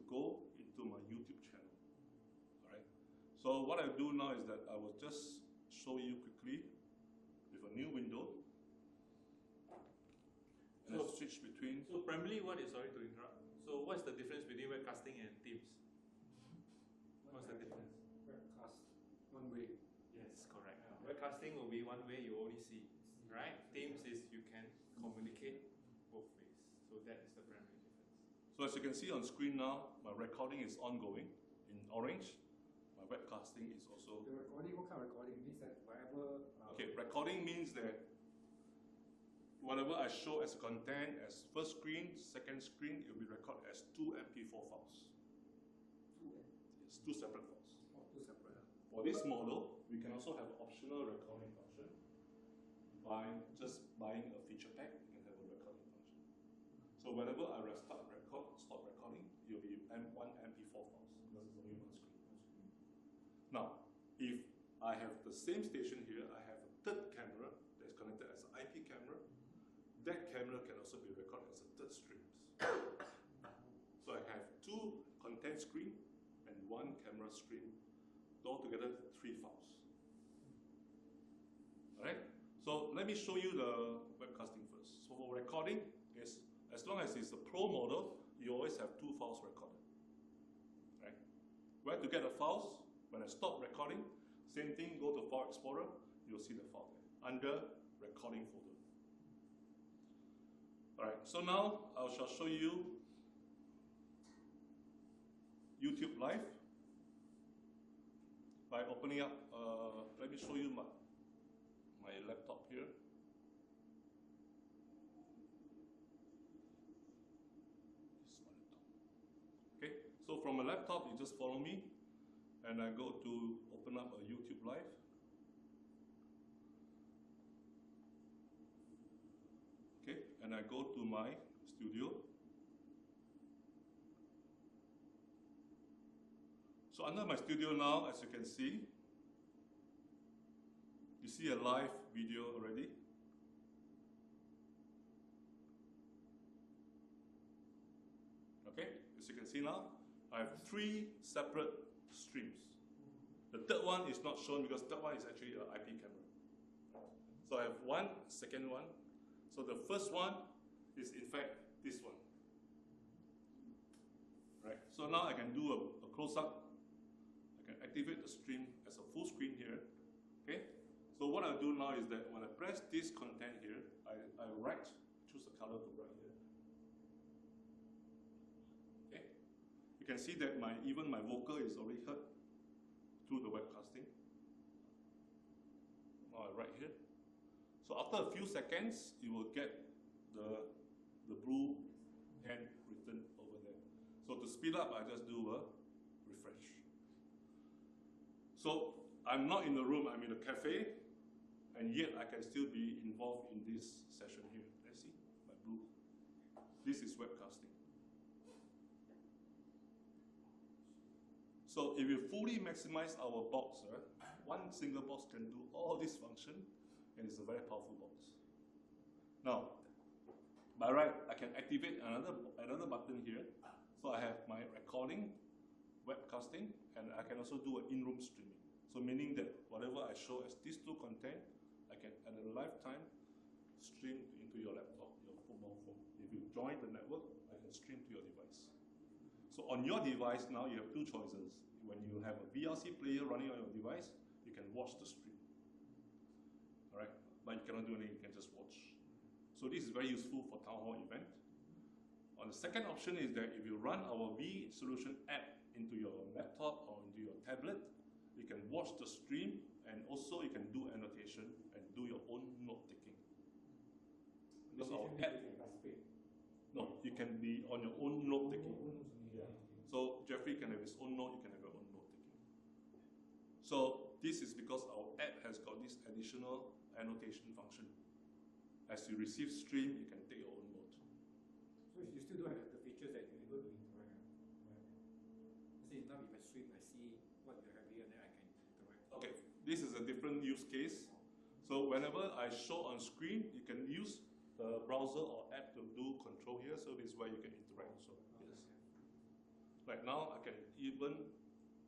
go into my YouTube channel. All right. So what I do now is that I will just show you quickly with a new window. And so, switch between. So primarily, sorry to interrupt. So what's the difference between webcasting and Teams? What's the difference? Webcast, one way. Yes, correct. Webcasting will be one way, you only see, right? Teams is you can communicate both ways. So that is the primary difference. So as you can see on screen now, my recording is ongoing in orange. My webcasting is also. The recording, what kind of recording? Means that whatever. Okay, recording means that whatever I show as content, as first screen, second screen, it will be recorded as 2 MP4 files. Yes, 2 separate files. Oh, 2 separate. For this model, we can also have optional recording function. By just buying a feature pack, you can have a recording function. So whenever I stop recording, it will be 1 MP4 files because it's only one screen. Now, if I have the same station here, I have a third camera that's connected as an IP camera. That camera can also be recorded as a third stream. So I have 2 content screen and 1 camera stream. Altogether 3 files. Alright? So let me show you the webcasting first. So for recording, as long as it's a pro model, you always have 2 files recorded. Right? Where to get the files? When I stop recording, same thing, go to File Explorer, you'll see the file there, under recording folder. Alright, so now I shall show you YouTube Live by opening up, let me show you my laptop here. This is my laptop. Okay, so from a laptop, you just follow me, and I go to open up a YouTube Live. Okay, and I go to my studio. So under my studio now, as you can see, you see a live video already. Okay, as you can see now, I have 3 separate streams. The third one is not shown because that one is actually an IP camera. So I have 1 second one. So the first one is in fact this one. Right. So now I can do a close-up. I can activate the stream as a full screen here. Okay. So what I do now is that when I press this content here, I write, choose a color to write here. Okay. You can see that even my vocal is already heard through the webcasting. Now I write here. So after a few seconds, you will get the blue hand written over there. So to speed up, I just do a refresh. So I'm not in the room, I'm in a cafe, and yet I can still be involved in this session here. Let's see, my blue. This is webcasting. So if we fully maximize our box, one single box can do all this function, and it's a very powerful box. Now, by right, I can activate another button here. So I have my recording, webcasting, and I can also do an in-room streaming. So meaning that whatever I show as these 2 content, I can at a lifetime stream into your laptop, your mobile phone. If you join the network, I can stream to your device. So on your device now, you have 2 choices. When you have a VLC player running on your device, you can watch the stream. All right, but you cannot do anything, you can just watch. So this is very useful for town hall event. On the second option is that if you run our vSolution app into your laptop or into your tablet, you can watch the stream, and also you can do annotation and do your own note taking. Because our app, no, you can be on your own note taking. Yeah. So Jeffrey can have his own note, you can have your own note taking. So this is because our app has got this additional annotation function. As you receive stream, you can take your own note. So you still don't have the features that you're able to interact. See, now if I stream, I see what you're having and then I can interact. Okay, this is a different use case. So whenever I show on screen, you can use the browser or app to do control here. So this is where you can interact. So yes. Like now, I can even,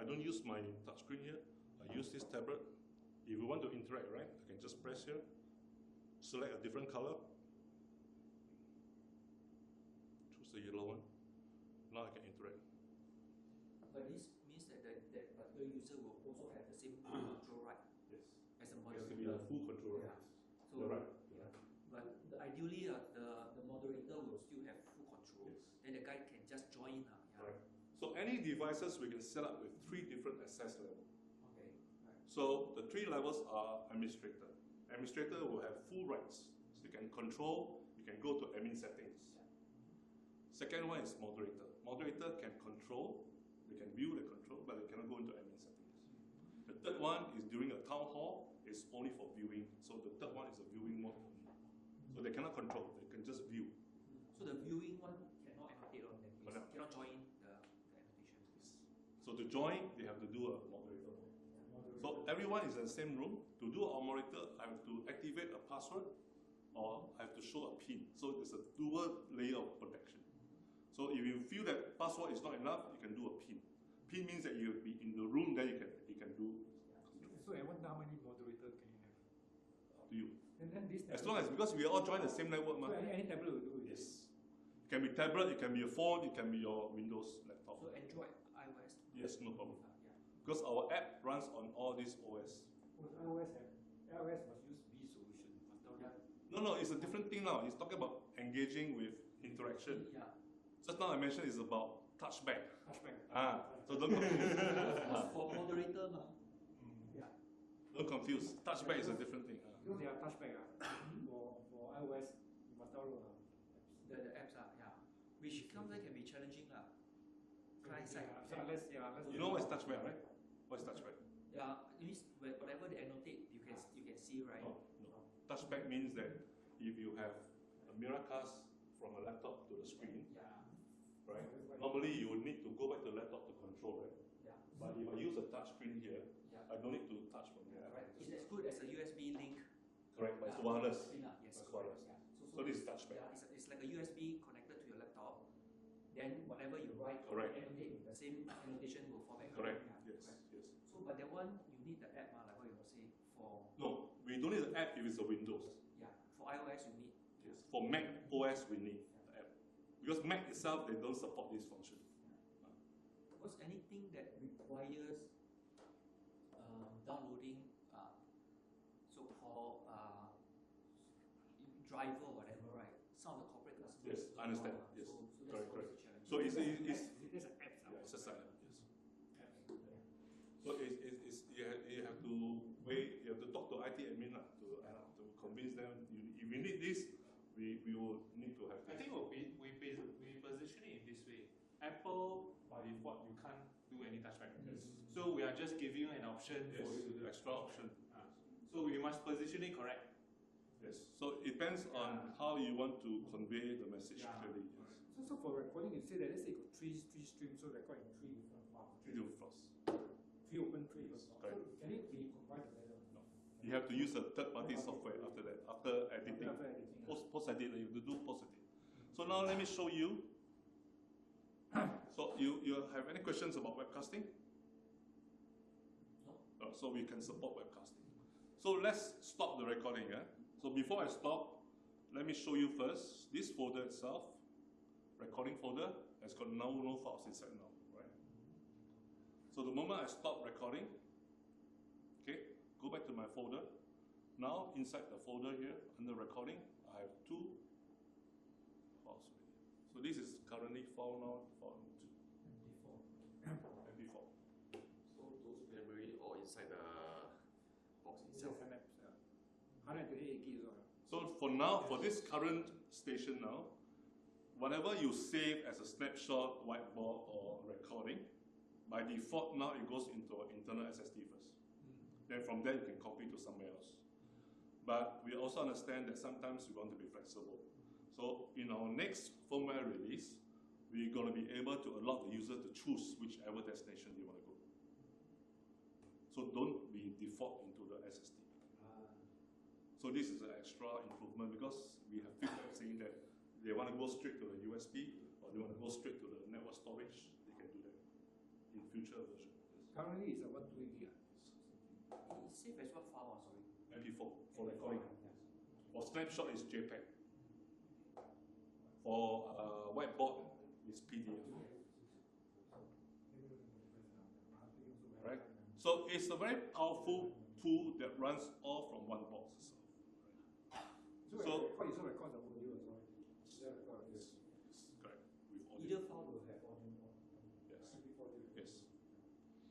I don't use my touchscreen here. I use this tablet. If you want to interact, right, I can just press here, select a different color, choose the yellow one. Now I can interact. But this means that that particular user will also have the same control right Yes. as a It has to moderator. be a full control, right? So, You're right. yeah. But ideally, the moderator will still have full control. Yes. Then the guy can just join. Yeah. Right. So any devices we can set up with 3 different access levels. Okay. Right. So the 3 levels are administrator. Administrator will have full rights. So you can control, you can go to admin settings. Second one is moderator. Moderator can control, they can view the control, but they cannot go into admin settings. The third one is during a town hall, it's only for viewing. So the third one is a viewing mode. So they cannot control, they can just view. So the viewing one cannot annotate on them. Cannot. Cannot join the annotation. So to join, they have to do a moderator mode. So everyone is in the same room. To do a moderator, I have to activate a password or I have to show a PIN. So there's a dual layer of protection. So if you feel that password is not enough, you can do a PIN. PIN means that you'll be in the room, then you can do. So at one time, how many moderator can you have? Up to you. And then this As long as, because we all join the same network, so ma. any tablet will do it. Yes. It can be tablet, it can be a phone, it can be your Windows laptop. So Android, iOS. Yes, no problem. Yeah. Because our app runs on all these OS. iOS must use B solution. Must download. No, it's a different thing now. It's talking about engaging with interaction. Yeah. Just now I mentioned it's about touchback. Touchback. So don't confuse. Because for moderator, yeah. Don't confuse. Touchback is a different thing. Because they are touchback. For iOS, you must download. The apps yeah. Which sometimes can be challenging client side. Unless You know what is touchback, right? What is touchback? Yeah, it means whatever they annotate, you can see, right? No. Touchback means that if you have a Miracast from a laptop to the screen, Yeah. right? Normally you would need to go back to the laptop to control, right? Yeah. But if I use a touch screen here, Yeah. I don't need to touch from there. Right. It's as good as a USB link. Correct, but it's wireless. Yes. It's wireless. Yeah. So this is touchback. Yeah, it's like a USB connected to your laptop. Then whatever you write, Correct. annotate, the same annotation will fall back. Correct. Yeah, Yes. correct. Yes. So, but that one you need the app, like what you were saying. For No, we don't need the app if it's a Windows. for iOS you need. Yes. For Mac OS, we need the app. Because Mac itself, they don't support this function. Because anything that requires downloading so-called driver or whatever, right? Some of the corporate customers. Yes, I understand. Yes. So Correct, that's correct. the challenge. So it's There's an apps. yeah, it's a silent. Yes. So you have to wait. You have to talk to IT admin to convince them. If you need this, we will need to have. I think we position it in this way. Apple by default you can't do any touchback. So we are just giving you an option Yes, for you to do extra option. So we must position it correct. Yes. So it depends on how you want to convey the message Yeah. clearly. Yes. So for recording, you say that let's say you got three streams, so record in 3 different files. 3 different files. 3 open, 3 Yes, closed. correct. So can it be combined together? No. You have to use a third-party software after that, after editing. After editing. Post-edit, you have to do post-edit. So now let me show you. So you have any questions about webcasting? No. So we can support webcasting. So let's stop the recording. So before I stop, let me show you first this folder itself, recording folder, has got no files inside now, right? So the moment I stop recording, okay, go back to my folder. Now inside the folder here, under recording, I have 2 files. So this is currently file now, file 2, MP4. So those memory all inside the box itself. 128 gigs. So for now, for this current station now, whatever you save as a snapshot, whiteboard, or recording, by default now it goes into an internal SSD first. Then from there you can copy to somewhere else. But we also understand that sometimes we want to be flexible. So in our next firmware release, we're going to be able to allow the user to choose whichever destination they want to go. So don't be default into the SSD. So this is an extra improvement because we have feedback saying that they want to go straight to the USB or they want to go straight to the network storage, they can do that. future version. Currently it's a 128 gig. It save as what file? Sorry. MP4 for recording. Yeah. For snapshot is JPEG. For whiteboard is PDF. Right? So it's a very powerful tool that runs all from one box. So it also records the audio as well. Yeah, Yes, correct. With audio. Either file will have audio. Yes. Yes.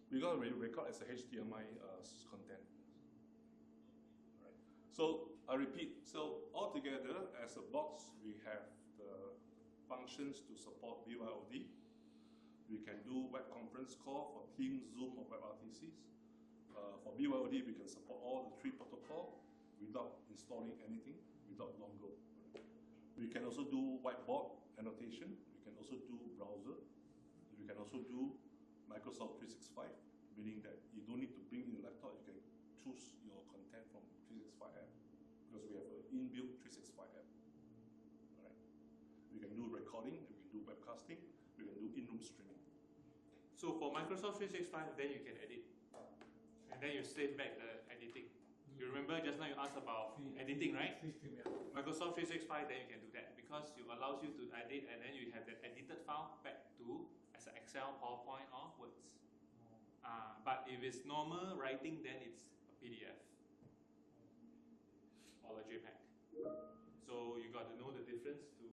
We're going to record as a HDMI content. Right. So I repeat. So altogether, as a box, we have the functions to support BYOD. We can do web conference call for Teams, Zoom, or WebRTCs. For BYOD, we can support all the 3 protocols without installing anything, without Longo. We can also do whiteboard annotation. We can also do browser. We can also do Microsoft 365, meaning that you don't need to bring in your laptop. You can choose your content from 365 app because we have an inbuilt 365 app. All right. We can do recording. We can do webcasting. We can do in-room streaming. So for Microsoft 365, then you can edit. And then you save back the editing. You remember just now you asked about editing, right? Microsoft 365, then you can do that because it allows you to edit and then you have that edited file back to as an Excel, PowerPoint, or Words. But if it's normal writing, then it's a PDF or a JPEG. So you got to know the difference